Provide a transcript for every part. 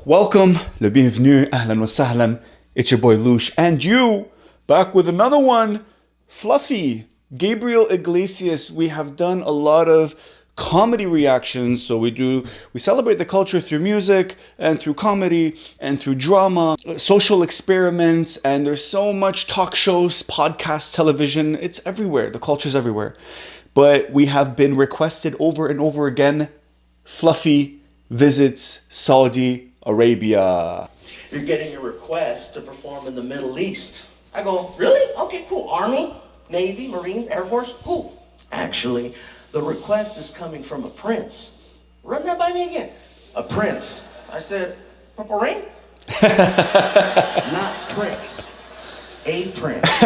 Welcome, le bienvenue, ahlan wa sahlan. It's your boy Loush, and you back with another one, Fluffy. Gabriel Iglesias. We have done a lot of comedy reactions, so we celebrate the culture through music and through comedy and through drama, social experiments, and there's so much talk shows, podcasts, television. It's everywhere. The culture's everywhere. But we have been requested over and over again. Fluffy visits Saudi Arabia. You're getting a request to perform in the Middle East. I go, really? Okay, cool. Army, Navy, Marines, Air Force? Who? Actually, the request is coming from a prince. Run that by me again. A prince. I said, Purple Rain? Not prince. A prince.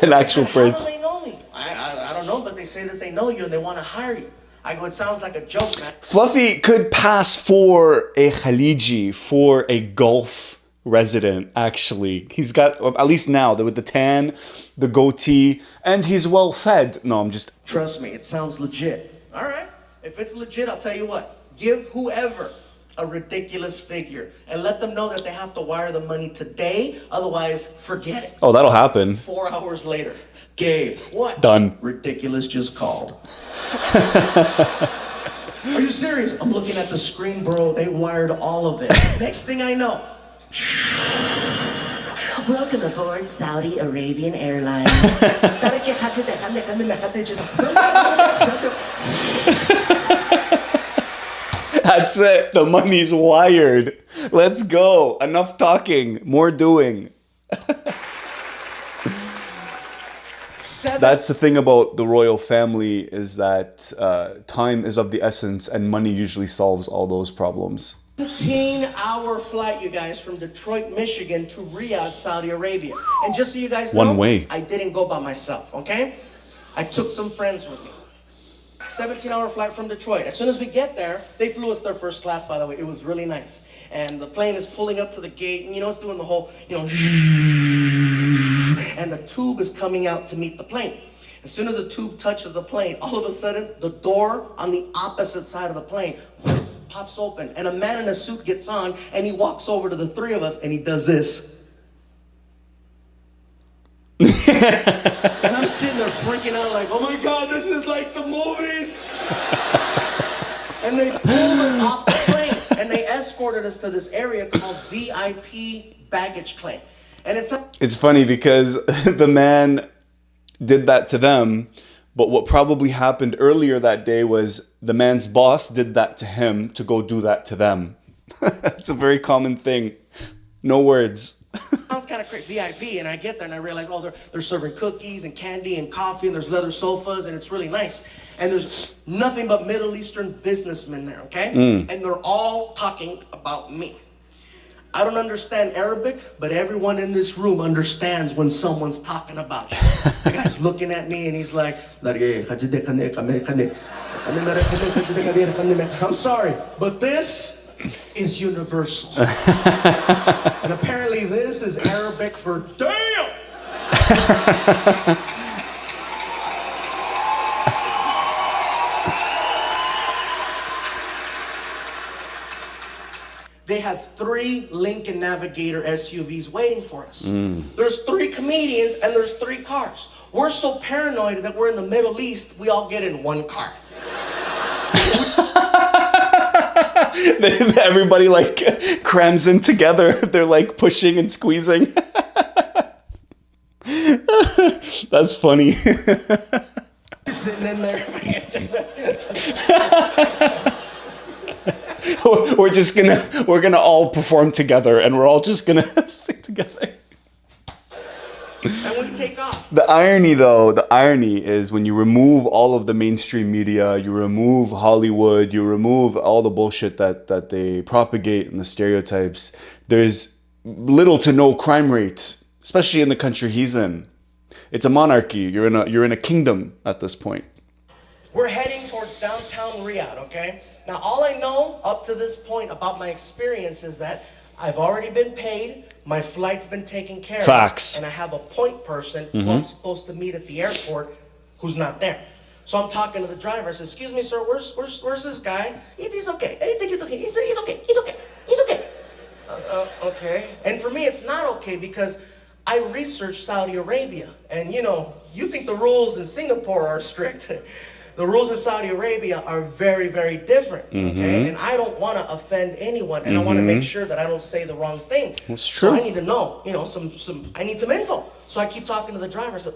An actual prince. How do they know me? I don't know, but they say that they know you and they want to hire you. I go, it sounds like a joke, man. Fluffy could pass for a Khaliji, for a Gulf resident, actually. He's got, at least now, with the tan, the goatee, and he's well fed. No, I'm just... Trust me, it sounds legit. All right, if it's legit, I'll tell you what. Give whoever a ridiculous figure and let them know that they have to wire the money today, otherwise forget it. Oh, that'll happen. 4 hours later. Gabe, what? Done. Ridiculous just called. Are you serious? I'm looking at the screen, bro. They wired all of it. Next thing I know. Welcome aboard Saudi Arabian Airlines. That's it. The money's wired. Let's go. Enough talking. More doing. That's the thing about the royal family, is that time is of the essence and money usually solves all those problems. 17-hour flight, you guys, from Detroit, Michigan to Riyadh, Saudi Arabia. And just so you guys know, one way. I didn't go by myself, okay? I took some friends with me. 17-hour flight from Detroit. As soon as we get there, they flew us their first class, by the way. It was really nice. And the plane is pulling up to the gate, and it's doing the whole, and the tube is coming out to meet the plane. As soon as the tube touches the plane, all of a sudden, the door on the opposite side of the plane pops open, and a man in a suit gets on, and he walks over to the three of us, and he does this. And I'm sitting there freaking out like, oh my God, this is like the movies. And they pulled us off the plane, and they escorted us to this area called VIP baggage claim. And it's funny because the man did that to them, but what probably happened earlier that day was the man's boss did that to him to go do that to them. It's a very common thing. No words. Sounds kind of crazy, VIP, and I get there and I realize, oh, they're serving cookies and candy and coffee, and there's leather sofas, and it's really nice. And there's nothing but Middle Eastern businessmen there, okay? And they're all talking about me. I don't understand Arabic, but everyone in this room understands when someone's talking about you. The guy's looking at me and he's like, I'm sorry, but this is universal. And apparently this is Arabic for damn. They have 3 Lincoln Navigator SUVs waiting for us. There's 3 comedians and there's 3 cars. We're so paranoid that we're in the Middle East, we all get in one car. Everybody like crams in together. They're like pushing and squeezing. That's funny. You're sitting in there. We're gonna all perform together, and we're all just gonna stick together. And we take off. The irony is when you remove all of the mainstream media, you remove Hollywood, you remove all the bullshit that they propagate and the stereotypes, there's little to no crime rate, especially in the country he's in. It's a monarchy. You're in a kingdom at this point. We're heading towards downtown Riyadh, okay? Now, all I know up to this point about my experience is that I've already been paid, my flight's been taken care of. Facts. And I have a point person who I'm supposed to meet at the airport who's not there. So I'm talking to the driver. I said, excuse me, sir, where's this guy? He's okay. Hey, take it okay. He's okay. okay. And for me, it's not okay because I researched Saudi Arabia. And you know, you think the rules in Singapore are strict. The rules in Saudi Arabia are very, very different, okay? And I don't want to offend anyone, and I want to make sure that I don't say the wrong thing. That's true. So I need to know, you know, I need some info. So I keep talking to the driver. I said,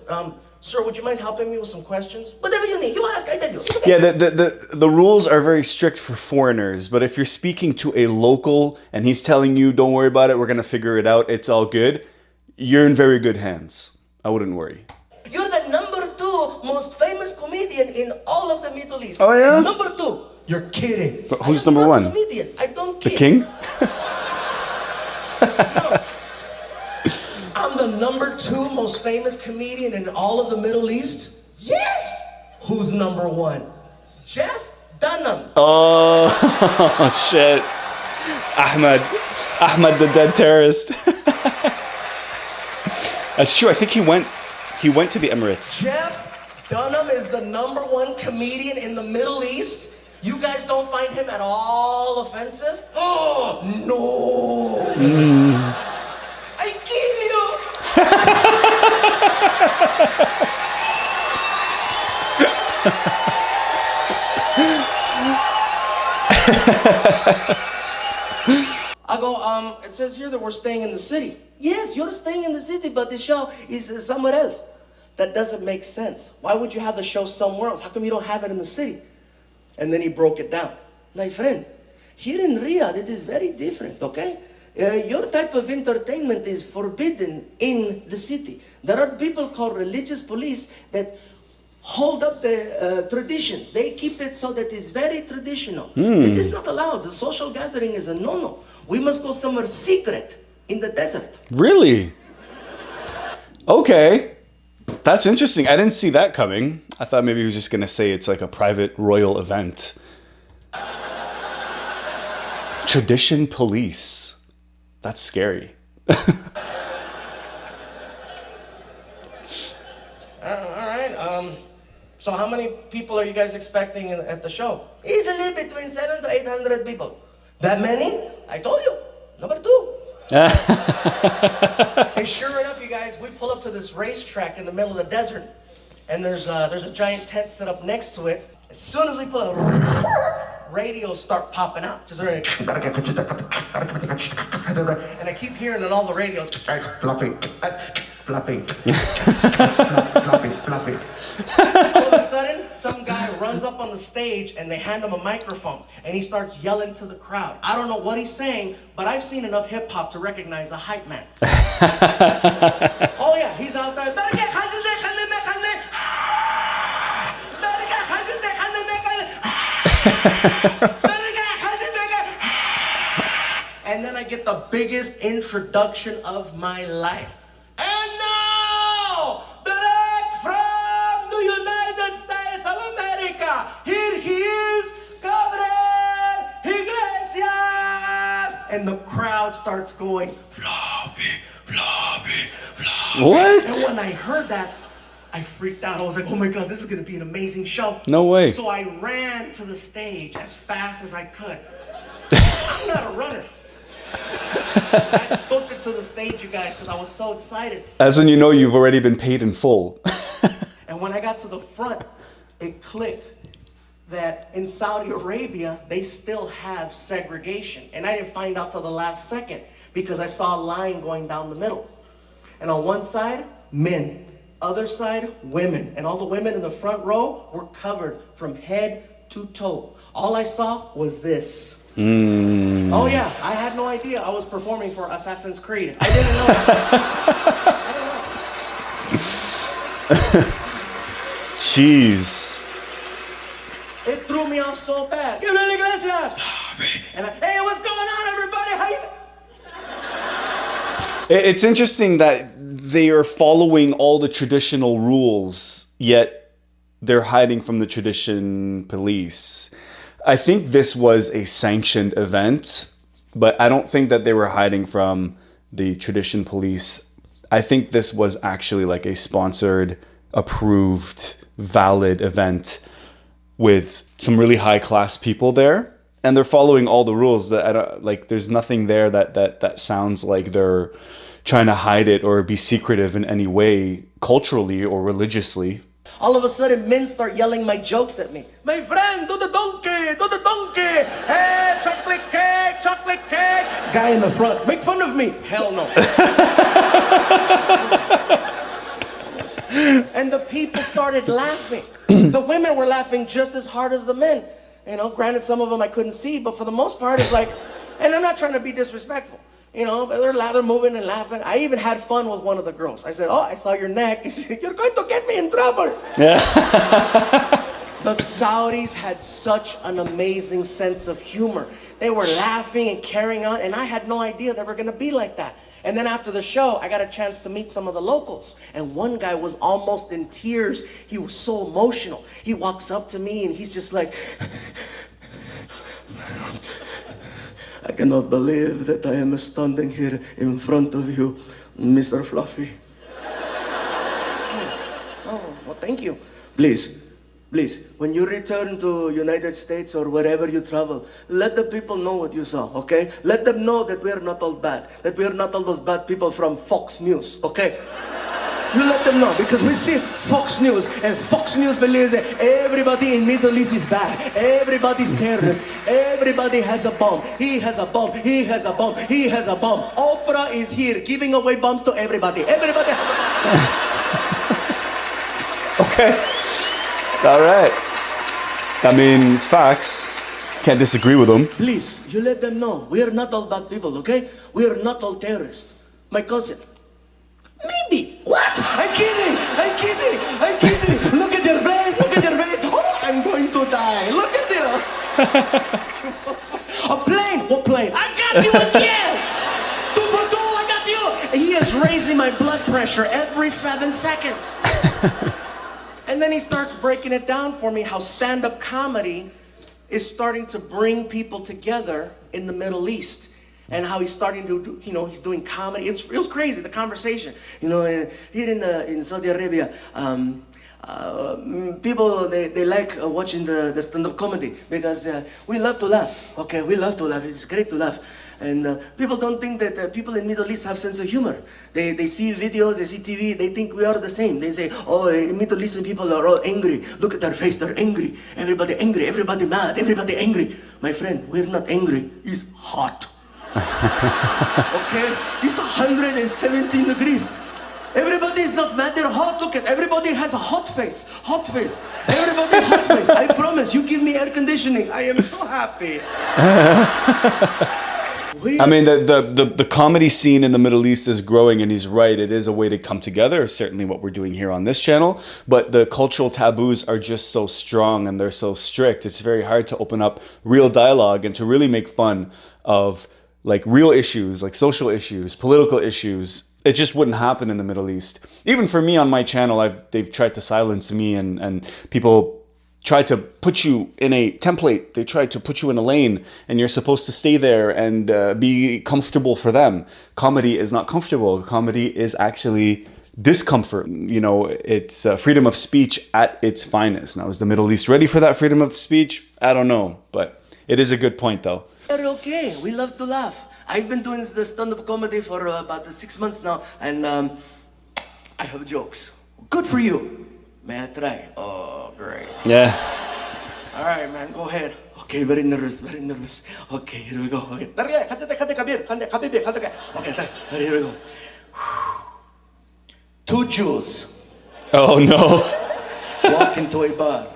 sir, would you mind helping me with some questions? Whatever you need, you ask, I tell you. It's okay. Yeah, the rules are very strict for foreigners, but if you're speaking to a local and he's telling you, don't worry about it, we're going to figure it out, it's all good, you're in very good hands. I wouldn't worry. You're the number 2 most famous comedian in all of the Middle East. Oh, yeah? Number 2. You're kidding. But who's I am number not 1? a comedian. I don't The kid. king? No. I'm the number 2 most famous comedian in all of the Middle East? Yes! Who's number 1? Jeff Dunham. Oh, shit. Ahmed the dead terrorist. That's true. I think he went to the Emirates. Jeff Dunham is the number 1 comedian in the Middle East. You guys don't find him at all offensive? Oh, no. I kill you. I go, it says here that we're staying in the city. Yes, you're staying in the city, but the show is somewhere else. That doesn't make sense. Why would you have the show somewhere else? How come you don't have it in the city? And then he broke it down. My friend, here in Riyadh, it is very different, okay? Your type of entertainment is forbidden in the city. There are people called religious police that hold up the traditions. They keep it so that it's very traditional. It is not allowed. The social gathering is a no-no. We must go somewhere secret in the desert. Really? Okay. That's interesting. I didn't see that coming. I thought maybe he was just going to say it's like a private royal event. Tradition police. That's scary. All right. So how many people are you guys expecting at the show? Easily between 700 to 800 people. That many? I told you. Number 2. And sure enough, you guys, we pull up to this racetrack in the middle of the desert, and there's a giant tent set up next to it. As soon as we pull up, radios start popping out. And I keep hearing on all the radios, fluffy, fluffy, fluffy, fluffy. All of a sudden, some guy runs up on the stage and they hand him a microphone and he starts yelling to the crowd. I don't know what he's saying, but I've seen enough hip hop to recognize a hype man. Oh yeah, he's out there. And then I get the biggest introduction of my life. And now, direct from the United States of America, here he is, Gabriel Iglesias. And the crowd starts going, fluffy, fluffy, fluffy. What? And when I heard that, I freaked out. I was like, oh my God, this is going to be an amazing show. No way. So I ran to the stage as fast as I could. I'm not a runner. I booked it to the stage, you guys, because I was so excited. That's when you know you've already been paid in full. And when I got to the front, it clicked that in Saudi Arabia, they still have segregation. And I didn't find out till the last second because I saw a line going down the middle. And on one side, men. Other side, women. And all the women in the front row were covered from head to toe. All I saw was this. Oh yeah, I had no idea I was performing for Assassin's Creed. I didn't know. Jeez. It threw me off so bad. Gabriel Iglesias! And hey, what's going on, everybody? How you? It's interesting that they are following all the traditional rules, yet they're hiding from the tradition police. I think this was a sanctioned event, but I don't think that they were hiding from the tradition police. I think this was actually like a sponsored, approved, valid event with some really high class people there. and they're following all the rules. That I don't, like, there's nothing there that sounds like they're trying to hide it or be secretive in any way, culturally or religiously. All of a sudden, men start yelling my jokes at me. My friend, do the donkey, do the donkey. Hey, chocolate cake, chocolate cake. Guy in the front, make fun of me. Hell no. And the people started laughing. The women were laughing just as hard as the men. You know, granted, some of them I couldn't see, but for the most part, it's like, and I'm not trying to be disrespectful. You know, but they're moving and laughing. I even had fun with one of the girls. I said, oh, I saw your neck. She said, you're going to get me in trouble. Yeah. The Saudis had such an amazing sense of humor. They were laughing and carrying on, and I had no idea they were going to be like that. And then after the show, I got a chance to meet some of the locals. And one guy was almost in tears. He was so emotional. He walks up to me, and he's just like... I cannot believe that I am standing here in front of you, Mr. Fluffy. Oh, well, thank you. Please, when you return to United States or wherever you travel, let the people know what you saw, okay? Let them know that we are not all bad, that we are not all those bad people from Fox News, okay? You let them know, because we see Fox News, and Fox News believes that everybody in Middle East is bad. Everybody's terrorist. Everybody has a bomb. He has a bomb. He has a bomb. He has a bomb. Oprah is here giving away bombs to everybody. Everybody. Okay. All right. I mean, it's facts. Can't disagree with them. Please, you let them know. We are not all bad people, okay? We are not all terrorists. My cousin. Maybe. What? I'm kidding. I'm kidding. I'm kidding. Look at your face. Look at your face. Oh, I'm going to die. Look at you. A plane. What plane? I got you again. 2 for 2. I got you. He is raising my blood pressure every 7 seconds. And then he starts breaking it down for me how stand-up comedy is starting to bring people together in the Middle East. And how he's starting to do, you know, he's doing comedy. It was crazy, the conversation. You know, here in Saudi Arabia, people, they like watching the stand-up comedy because we love to laugh, okay? We love to laugh. It's great to laugh. And people don't think that people in Middle East have sense of humor. They see videos, they see TV, they think we are the same. They say, oh, Middle Eastern people are all angry. Look at their face, they're angry. Everybody mad, everybody angry. My friend, we're not angry. It's hot. Okay? It's 117 degrees. Everybody is not mad, they're hot. Look at everybody has a hot face. Hot face. Everybody hot face. I promise, you give me air conditioning. I am so happy. I mean, the comedy scene in the Middle East is growing, and he's right. It is a way to come together, certainly what we're doing here on this channel. But the cultural taboos are just so strong and they're so strict. It's very hard to open up real dialogue and to really make fun of like real issues, like social issues, political issues. It just wouldn't happen in the Middle East. Even for me on my channel, they've tried to silence me, and people try to put you in a template. They try to put you in a lane, and you're supposed to stay there and be comfortable for them. Comedy is not comfortable. Comedy is actually discomfort. You know, it's freedom of speech at its finest. Now, is the Middle East ready for that freedom of speech? I don't know, but it is a good point, though. We're okay. We love to laugh. I've been doing the stand-up comedy for about 6 months now, and I have jokes. Good for you. May I try? Oh, great. Yeah. All right, man, go ahead. Okay, very nervous, very nervous. Okay, here we go. Okay, here we go. 2 Jews Oh, no. walk into a bar.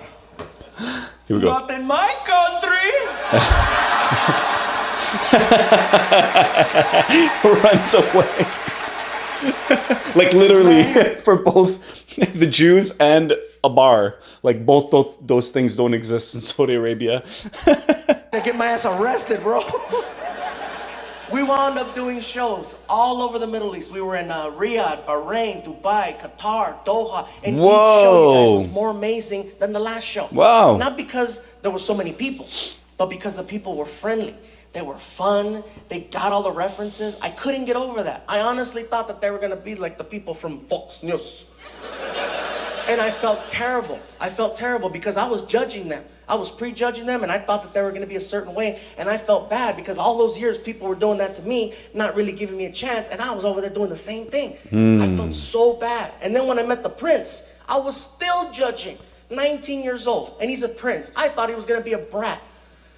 Here we go. Not in my country. Runs away. Like literally for both the Jews and a bar. Like both those things don't exist in Saudi Arabia. I get my ass arrested, bro. We wound up doing shows all over the Middle East. We were in Riyadh, Bahrain, Dubai, Qatar, Doha, and each show, you guys, was more amazing than the last show. Wow. Not because there were so many people, but because the people were friendly. They were fun. They got all the references. I couldn't get over that. I honestly thought that they were gonna be like the people from Fox News. And I felt terrible. I felt terrible because I was judging them. I was prejudging them, and I thought that they were going to be a certain way, and I felt bad because all those years people were doing that to me, not really giving me a chance, and I was over there doing the same thing. I felt so bad. And then when I met the prince, I was still judging. 19 years old, and he's a prince. I thought he was going to be a brat.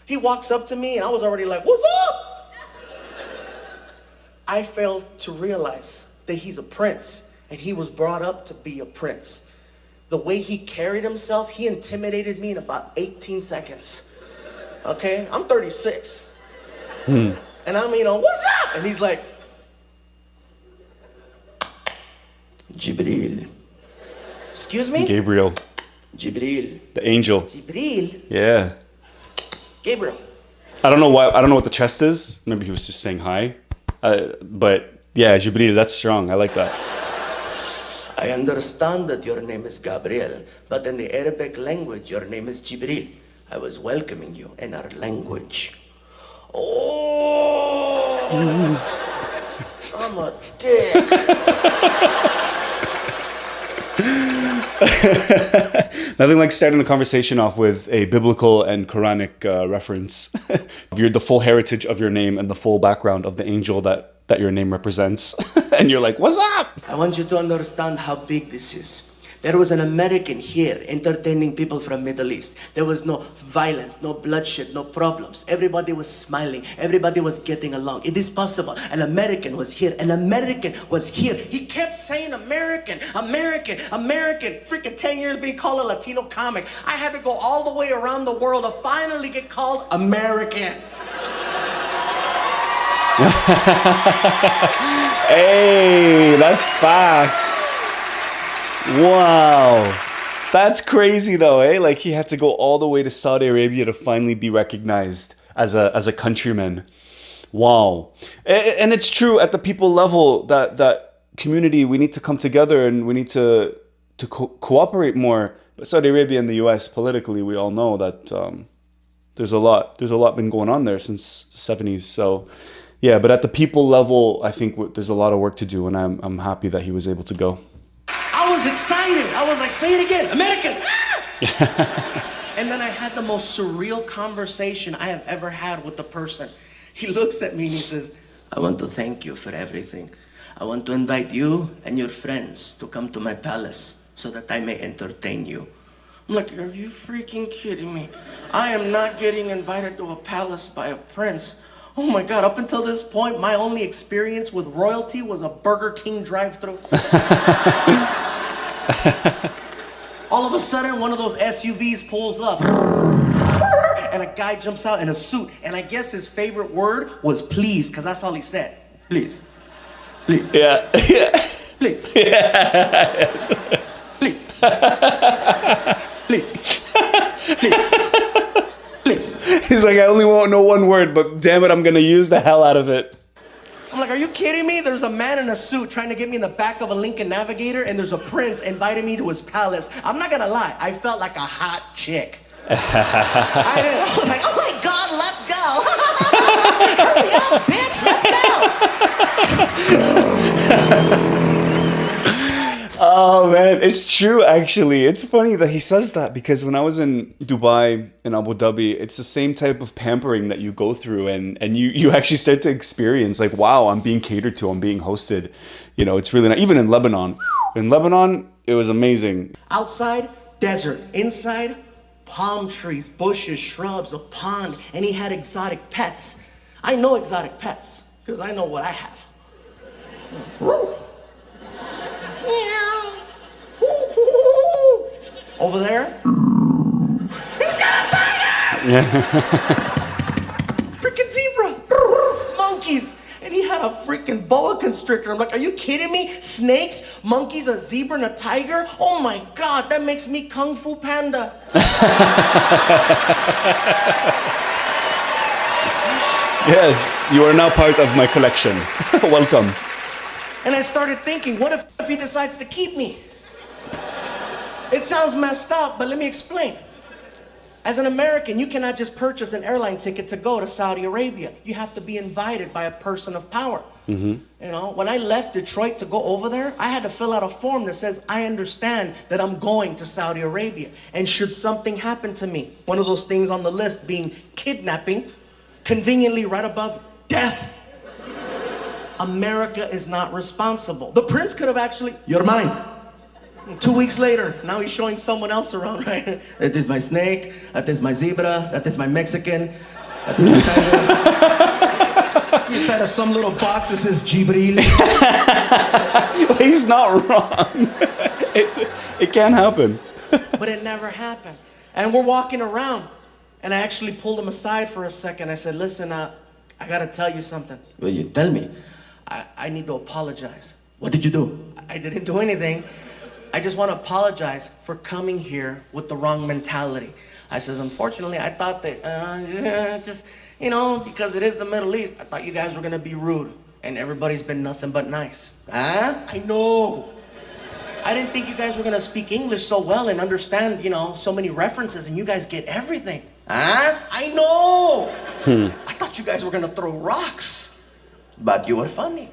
He walks up to me, and I was already like, what's up? I failed to realize that he's a prince, and he was brought up to be a prince. The way he carried himself, he intimidated me in about 18 seconds. Okay? I'm 36. And I'm, what's up? And he's like, Jibril. Excuse me? Gabriel, Jibril. the angel. Jibril? Yeah. Gabriel. I don't know why. I don't know what the chest is. Maybe he was just saying hi. But yeah, Jibril, that's strong. I like that. I understand that your name is Gabriel, but in the Arabic language, your name is Jibril. I was welcoming you in our language. Oh, I'm a dick. Nothing like starting the conversation off with a biblical and Quranic reference. You're the full heritage of your name and the full background of the angel that your name represents. And you're like, what's up? I want you to understand how big this is. There was an American here entertaining people from Middle East. There was no violence, no bloodshed, no problems. Everybody was smiling. Everybody was getting along. It is possible. An American was here. An American was here. He kept saying American, American, American. Freaking 10 years being called a Latino comic. I had to go all the way around the world to finally get called American. Hey, that's facts. Wow. That's crazy though, eh? Like he had to go all the way to Saudi Arabia to finally be recognized as a countryman. Wow. And it's true at the people level that community, we need to come together and we need to cooperate more. But Saudi Arabia and the US politically, we all know that there's a lot been going on there since the 70s. So yeah, but at the people level, I think there's a lot of work to do, and I'm happy that he was able to go. I was excited. I was like, say it again, American. Ah! And then I had the most surreal conversation I have ever had with the person. He looks at me and he says, I want to thank you for everything. I want to invite you and your friends to come to my palace so that I may entertain you. I'm like, are you freaking kidding me? I am not getting invited to a palace by a prince. Oh my God, up until this point, my only experience with royalty was a Burger King drive-thru. All of a sudden, one of those SUVs pulls up, and a guy jumps out in a suit, and I guess his favorite word was please, because that's all he said. Please. Please. Yeah. Yeah. Please. Yeah. Please. Please. Please. Please. He's like, I only won't know one word, but damn it, I'm gonna use the hell out of it. I'm like, are you kidding me? There's a man in a suit trying to get me in the back of a Lincoln Navigator, and there's a prince inviting me to his palace. I'm not gonna lie, I felt like a hot chick. I was like, oh my God, let's go. Hurry up, bitch, let's go. Oh man, it's true actually. It's funny that he says that because when I was in Dubai and Abu Dhabi, it's the same type of pampering that you go through and you actually start to experience like, wow, I'm being catered to, I'm being hosted. You know, it's really not, even in Lebanon. In Lebanon, it was amazing. Outside, desert. Inside, palm trees, bushes, shrubs, a pond, and he had exotic pets. I know exotic pets because I know what I have. Over there, he's got a tiger! Freaking zebra! Monkeys! And he had a freaking boa constrictor. I'm like, are you kidding me? Snakes, monkeys, a zebra, and a tiger? Oh my God, that makes me Kung Fu Panda. Yes, you are now part of my collection. Welcome. And I started thinking, what if he decides to keep me? It sounds messed up, but let me explain. As an American, you cannot just purchase an airline ticket to go to Saudi Arabia. You have to be invited by a person of power. You know, when I left Detroit to go over there, I had to fill out a form that says, I understand that I'm going to Saudi Arabia. And should something happen to me, one of those things on the list being kidnapping, conveniently right above death. America is not responsible. The prince could have actually, you're mine. 2 weeks later, now he's showing someone else around, right? That is my snake, that is my zebra, that is my Mexican, that is my tiger. Inside of some little box that says Jibril. He's not wrong. It can happen. But it never happened. And we're walking around, and I actually pulled him aside for a second. I said, listen, I gotta tell you something. Well, you tell me. I need to apologize. What did you do? I didn't do anything. I just want to apologize for coming here with the wrong mentality. I says, unfortunately, I thought that, just, you know, because it is the Middle East, I thought you guys were going to be rude. And everybody's been nothing but nice. Huh? I know. I didn't think you guys were going to speak English so well and understand, you know, so many references, and you guys get everything. Huh? I know. I thought you guys were going to throw rocks. But you were funny.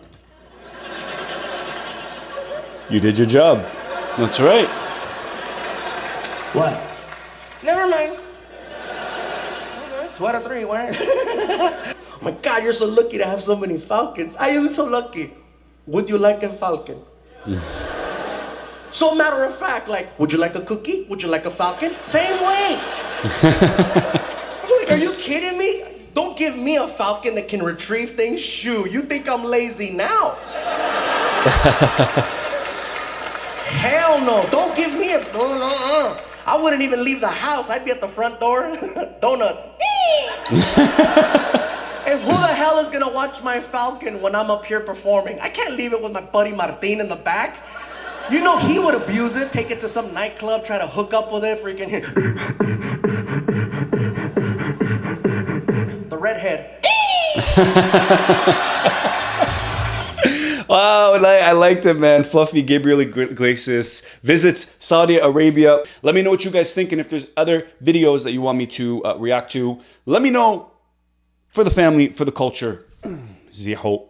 You did your job. That's right. What? Never mind. Okay, 2 out of 3, right? Oh my God, you're so lucky to have so many falcons. I am so lucky. Would you like a falcon? So matter of fact, like, would you like a cookie? Would you like a falcon? Same way. Like, are you kidding me? Don't give me a falcon that can retrieve things. Shoo, you think I'm lazy now? Hell no, don't give me a, I wouldn't even leave the house. I'd be at the front door, donuts. And who the hell is gonna watch my falcon when I'm up here performing? I can't leave it with my buddy Martin in the back. You know he would abuse it, take it to some nightclub, try to hook up with it, freaking here. The redhead. Wow, I liked it, man. Fluffy Gabriel Iglesias visits Saudi Arabia. Let me know what you guys think, and if there's other videos that you want me to react to, let me know. For the family, for the culture. Ziho.